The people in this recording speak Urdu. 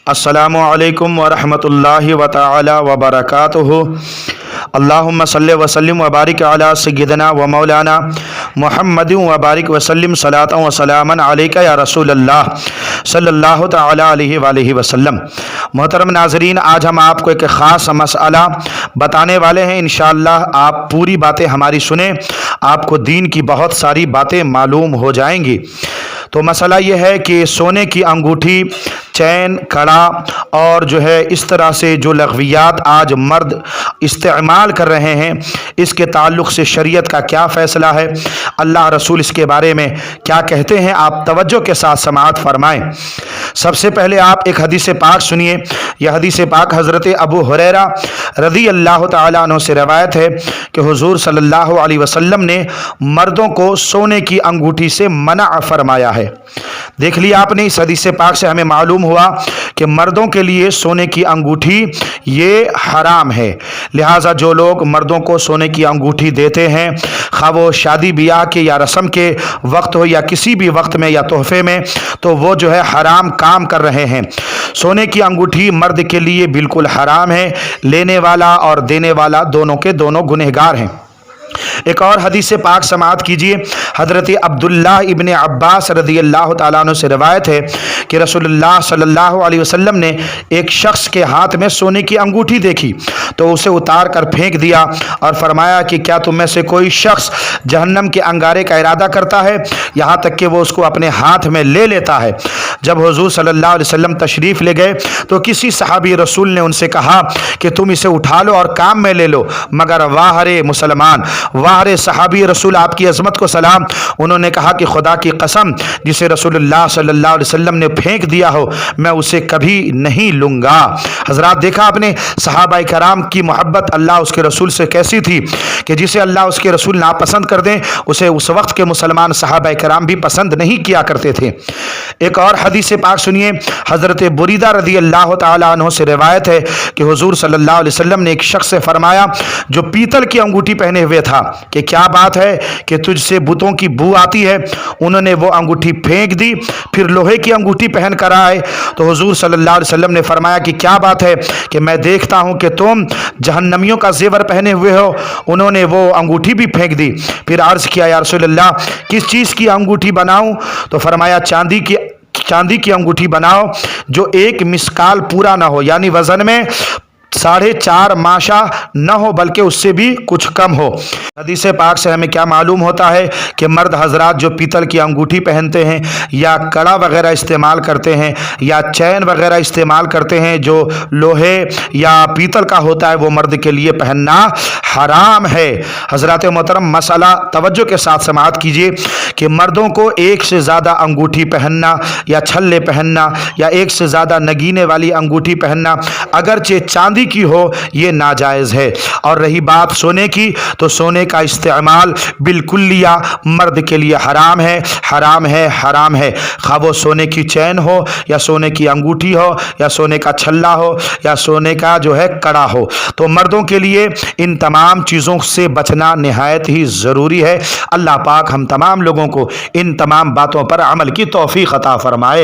السلام علیکم ورحمۃ اللہ وتعالی وبرکاتہ۔ اللہم صلی وسلم وبارک علی سیدنا و مولانا محمد وبارک وسلم صلاۃ و سلاما علیک یا رسول اللہ صلی اللہ تعالی علیہ وآلہ وسلم۔ محترم ناظرین، آج ہم آپ کو ایک خاص مسئلہ بتانے والے ہیں۔ انشاءاللہ آپ پوری باتیں ہماری سنیں، آپ کو دین کی بہت ساری باتیں معلوم ہو جائیں گی۔ تو مسئلہ یہ ہے کہ سونے کی انگوٹھی، چین، کڑا اور اس طرح سے جو لغویات آج مرد استعمال کر رہے ہیں، اس کے تعلق سے شریعت کا کیا فیصلہ ہے، اللہ رسول اس کے بارے میں کیا کہتے ہیں، آپ توجہ کے ساتھ سماعت فرمائیں۔ سب سے پہلے آپ ایک حدیث پاک سنیے۔ یہ حدیث پاک حضرت ابو ہریرہ رضی اللہ تعالیٰ عنہ سے روایت ہے کہ حضور صلی اللہ علیہ وسلم نے مردوں کو سونے کی انگوٹھی سے منع فرمایا ہے۔ دیکھ لیا آپ نے، اس حدیث پاک سے ہمیں معلوم ہوا کہ مردوں کے لیے سونے کی انگوٹھی یہ حرام ہے۔ لہٰذا جو لوگ مردوں کو سونے کی انگوٹھی دیتے ہیں، خواہ وہ شادی بیاہ کے یا رسم کے وقت ہو یا کسی بھی وقت میں یا تحفے میں، تو وہ حرام کام کر رہے ہیں۔ سونے کی انگوٹھی مرد کے لیے بالکل حرام ہے۔ لینے والا اور دینے والا دونوں کے دونوں گنہگار ہیں۔ ایک اور حدیث پاک سماعت کیجیے۔ حضرت عبداللہ ابن عباس رضی اللہ تعالیٰ عنہ سے روایت ہے کہ رسول اللہ صلی اللہ علیہ وسلم نے ایک شخص کے ہاتھ میں سونے کی انگوٹھی دیکھی تو اسے اتار کر پھینک دیا اور فرمایا کہ کیا تم میں سے کوئی شخص جہنم کے انگارے کا ارادہ کرتا ہے، یہاں تک کہ وہ اس کو اپنے ہاتھ میں لے لیتا ہے۔ جب حضور صلی اللہ علیہ وسلم تشریف لے گئے تو کسی صحابی رسول نے ان سے کہا کہ تم اسے اٹھا لو اور کام میں لے لو، مگر واہ رے مسلمان، واہ رے صحابی رسول، آپ کی عظمت کو سلام۔ انہوں نے کہا کہ خدا کی قسم، جسے رسول اللہ صلی اللہ علیہ وسلم نے پھینک دیا ہو میں اسے کبھی نہیں لوں گا۔ حضرات دیکھا آپ نے صحابہ کرام کی محبت اللہ اس کے رسول سے کیسی تھی کہ جسے اللہ اس کے رسول ناپسند کر دیں اسے اس وقت کے مسلمان صحابہ کرام بھی پسند نہیں کیا کرتے تھے۔ ایک اور حدیث پاک سنیے۔ حضرت بریدہ رضی اللہ تعالیٰ عنہ سے روایت ہے کہ حضور صلی اللہ علیہ وسلم نے ایک شخص سے فرمایا جو پیتل کی انگوٹھی پہنے ہوئے تھا کہ کیا بات ہے کہ تجھ سے بتوں کی بو آتی ہے؟ انہوں نے وہ انگوٹھی پھینک دی، پھر لوہے کی انگوٹھی پہن کر آئے تو حضور صلی اللہ علیہ وسلم نے فرمایا کہ کیا بات ہے کہ میں دیکھتا ہوں کہ تم جہنمیوں کا زیور پہنے ہوئے ہو۔ انہوں نے وہ انگوٹھی بھی پھینک دی۔ پھر عرض کیا یا رسول اللہ کس چیز کی انگوٹھی بناؤں؟ تو فرمایا چاندی کی انگوٹھی بناؤ جو ایک مسکال پورا نہ ہو، یعنی وزن میں 4.5 ماشا نہ ہو بلکہ اس سے بھی کچھ کم ہو۔ حدیث پاک سے ہمیں کیا معلوم ہوتا ہے کہ مرد حضرات جو پیتل کی انگوٹھی پہنتے ہیں یا کڑا وغیرہ استعمال کرتے ہیں یا چین وغیرہ استعمال کرتے ہیں جو لوہے یا پیتل کا ہوتا ہے، وہ مرد کے لیے پہننا حرام ہے۔ حضرات محترم، مسئلہ توجہ کے ساتھ سماعت کیجیے کہ مردوں کو ایک سے زیادہ انگوٹھی پہننا یا چھلے پہننا یا ایک سے زیادہ نگینے والی انگوٹھی پہننا اگرچہ چاندی کی ہو یہ ناجائز ہے۔ اور رہی بات سونے کی، تو سونے کا استعمال بالکلیہ مرد کے لیے حرام ہے، حرام ہے، حرام ہے۔ خواہ وہ سونے کی چین ہو یا سونے کی انگوٹھی ہو یا سونے کا چھلا ہو یا سونے کا کڑا ہو، تو مردوں کے لیے ان تمام چیزوں سے بچنا نہایت ہی ضروری ہے۔ اللہ پاک ہم تمام لوگوں کو ان تمام باتوں پر عمل کی توفیق عطا فرمائے۔